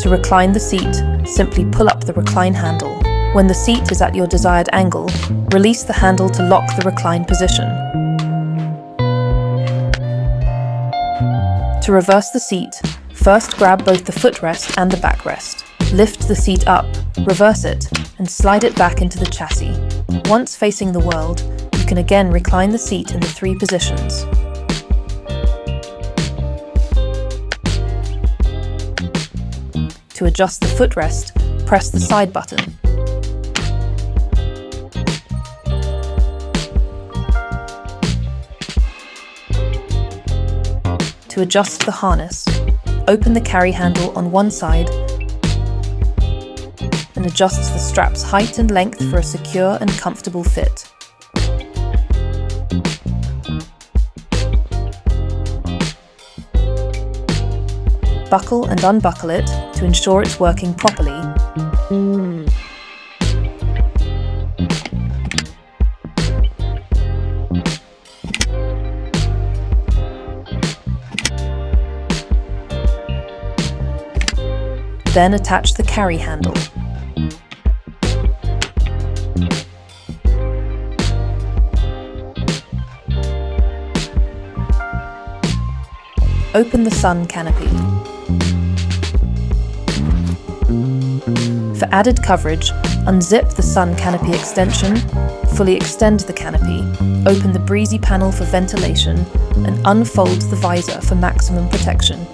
To recline the seat, simply pull up the recline handle. When the seat is at your desired angle, release the handle to lock the recline position. To reverse the seat, first grab both the footrest and the backrest. Lift the seat up, reverse it, and slide it back into the chassis. Once facing the world, you can again recline the seat in the 3 positions. To adjust the footrest, press the side button. To adjust the harness, open the carry handle on one side and adjust the strap's height and length for a secure and comfortable fit. Buckle and unbuckle it to ensure it's working properly. Then attach the carry handle. Open the sun canopy. For added coverage, unzip the sun canopy extension, fully extend the canopy, open the breezy panel for ventilation, and unfold the visor for maximum protection.